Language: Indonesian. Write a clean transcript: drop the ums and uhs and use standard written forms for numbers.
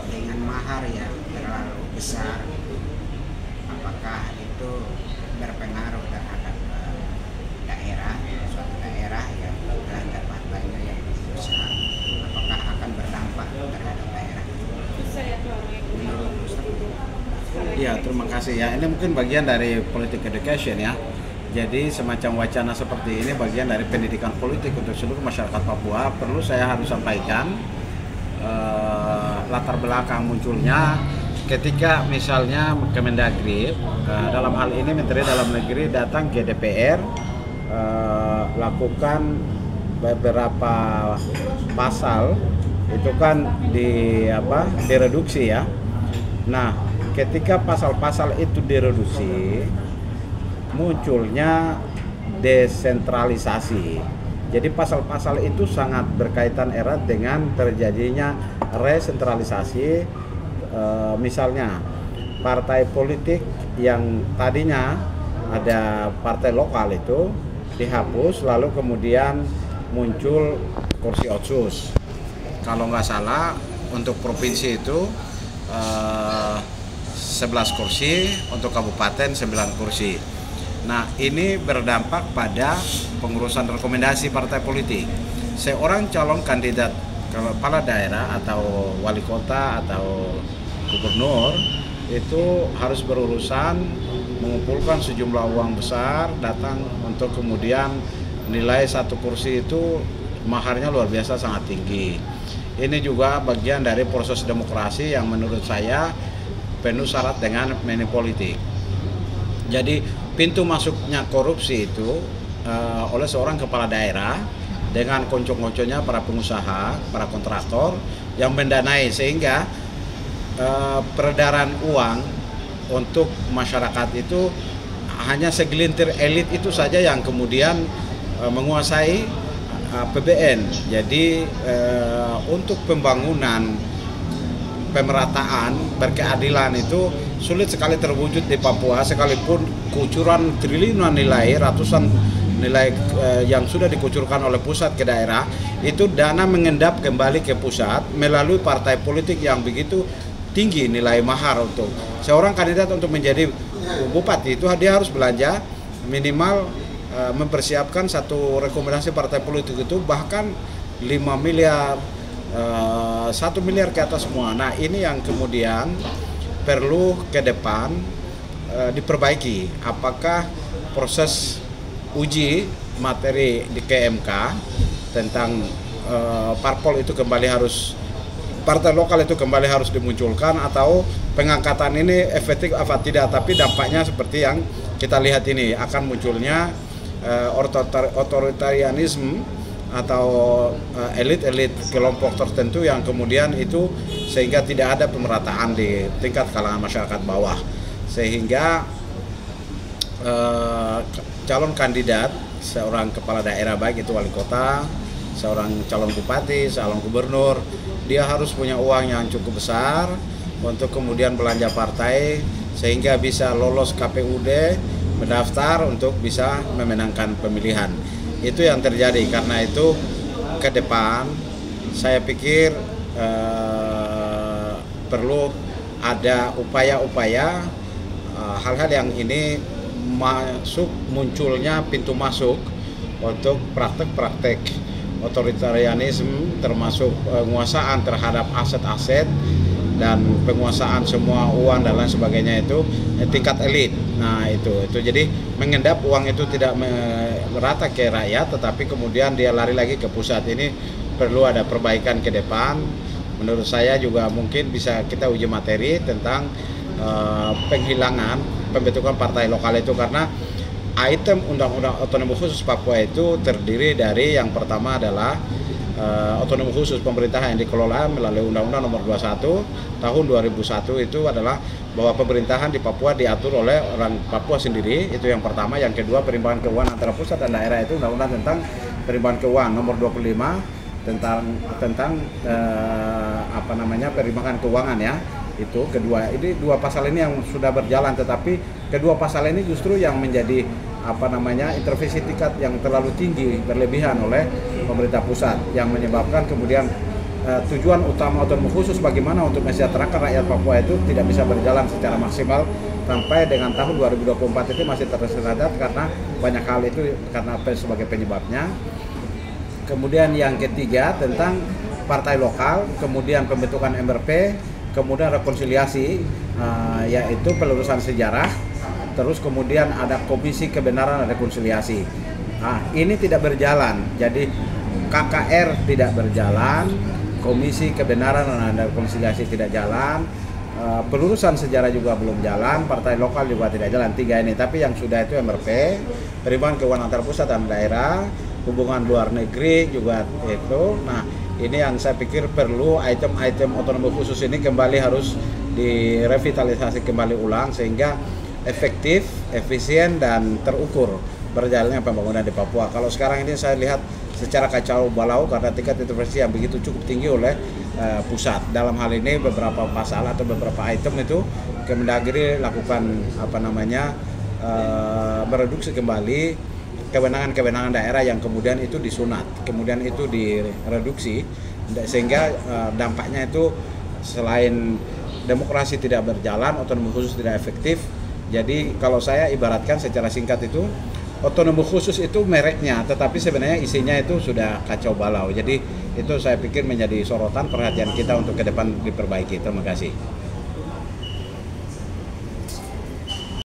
dengan mahar yang terlalu besar, apakah itu berpengaruh terhadap daerah, suatu daerah yang belanja partainya yang besar, apakah akan berdampak terhadap daerah? Menurut Ustaz? Iya, terima kasih ya. Ini mungkin bagian dari politik education ya. Jadi semacam wacana seperti ini bagian dari pendidikan politik untuk seluruh masyarakat Papua. Perlu saya harus sampaikan latar belakang munculnya ketika misalnya Kemendagri dalam hal ini Menteri Dalam Negeri datang ke DPR, lakukan beberapa pasal itu kan direduksi ya. Nah, ketika pasal-pasal itu direduksi, munculnya desentralisasi. Jadi pasal-pasal itu sangat berkaitan erat dengan terjadinya resentralisasi. Misalnya partai politik yang tadinya ada partai lokal itu dihapus, lalu kemudian muncul kursi otsus. Kalau nggak salah untuk provinsi itu 11 kursi, untuk kabupaten 9 kursi. Nah, ini berdampak pada pengurusan rekomendasi partai politik. Seorang calon kandidat kepala daerah atau wali kota atau gubernur itu harus berurusan mengumpulkan sejumlah uang besar, datang untuk kemudian nilai satu kursi itu maharnya luar biasa sangat tinggi. Ini juga bagian dari proses demokrasi yang menurut saya penuh syarat dengan manipolitik. Jadi pintu masuknya korupsi itu oleh seorang kepala daerah dengan konco-konconya para pengusaha, para kontraktor yang mendanai, sehingga peredaran uang untuk masyarakat itu hanya segelintir elit itu saja yang kemudian menguasai APBN. Jadi untuk pembangunan, pemerataan, berkeadilan itu sulit sekali terwujud di Papua, sekalipun kucuran triliunan nilai, ratusan nilai yang sudah dikucurkan oleh pusat ke daerah, itu dana mengendap kembali ke pusat melalui partai politik yang begitu tinggi nilai mahar. Untuk seorang kandidat untuk menjadi bupati itu dia harus belanja minimal mempersiapkan satu rekomendasi partai politik itu bahkan 5 miliar, 1 miliar ke atas semua. Nah, ini yang kemudian perlu ke depan diperbaiki. Apakah proses uji materi di KMK tentang parpol itu kembali harus, partai lokal itu kembali harus dimunculkan, atau pengangkatan ini efektif apa tidak? Tapi dampaknya seperti yang kita lihat ini, akan munculnya otoritarianisme atau elit-elit kelompok tertentu yang kemudian itu sehingga tidak ada pemerataan di tingkat kalangan masyarakat bawah, sehingga calon kandidat seorang kepala daerah, baik itu wali kota, seorang calon bupati, calon gubernur, dia harus punya uang yang cukup besar untuk kemudian belanja partai sehingga bisa lolos KPUD, mendaftar untuk bisa memenangkan pemilihan. Itu yang terjadi. Karena itu ke depan saya pikir perlu ada upaya-upaya hal-hal yang ini munculnya pintu masuk untuk praktek-praktek otoritarianisme, termasuk penguasaan terhadap aset-aset dan penguasaan semua uang dan lain sebagainya itu tingkat elit. Nah, itu jadi mengendap uang itu tidak merata ke rakyat, tetapi kemudian dia lari lagi ke pusat. Ini perlu ada perbaikan ke depan. Menurut saya juga mungkin bisa kita uji materi tentang penghilangan pembentukan partai lokal itu, karena item Undang-Undang Otonomi Khusus Papua itu terdiri dari yang pertama adalah otonomi khusus pemerintahan yang dikelola melalui Undang-Undang Nomor 21 tahun 2001, itu adalah bahwa pemerintahan di Papua diatur oleh orang Papua sendiri, itu yang pertama. Yang kedua, perimbangan keuangan antara pusat dan daerah, itu Undang-Undang tentang perimbangan keuangan Nomor 25 tentang perimbangan keuangan ya. Itu kedua, ini dua pasal ini yang sudah berjalan, tetapi kedua pasal ini justru yang menjadi intervensi tingkat yang terlalu tinggi berlebihan oleh pemerintah pusat, yang menyebabkan kemudian tujuan utama otonomi khusus bagaimana untuk mensejahterakan rakyat Papua itu tidak bisa berjalan secara maksimal sampai dengan tahun 2024 itu masih tersendat karena banyak hal itu karena apa sebagai penyebabnya. Kemudian yang ketiga tentang partai lokal, kemudian pembentukan MRP, kemudian rekonsiliasi, yaitu pelurusan sejarah, terus kemudian ada komisi kebenaran dan rekonsiliasi. Ini tidak berjalan, jadi KKR tidak berjalan, komisi kebenaran dan rekonsiliasi tidak jalan, pelurusan sejarah juga belum jalan, partai lokal juga tidak jalan, 3 ini. Tapi yang sudah itu MRP, perimbangan keuangan antar pusat dan daerah, hubungan luar negeri juga itu. Nah, ini yang saya pikir perlu item-item otonomi khusus ini kembali harus direvitalisasi kembali ulang sehingga efektif, efisien dan terukur berjalannya pembangunan di Papua. Kalau sekarang ini saya lihat secara kacau balau karena tingkat intervensi yang begitu cukup tinggi oleh pusat. Dalam hal ini beberapa pasal atau beberapa item itu Kemendagri lakukan mereduksi kembali kewenangan-kewenangan daerah yang kemudian itu disunat, kemudian itu direduksi sehingga dampaknya itu selain demokrasi tidak berjalan, otonomi khusus tidak efektif. Jadi kalau saya ibaratkan secara singkat itu otonomi khusus itu mereknya, tetapi sebenarnya isinya itu sudah kacau balau. Jadi itu saya pikir menjadi sorotan perhatian kita untuk ke depan diperbaiki. Terima kasih.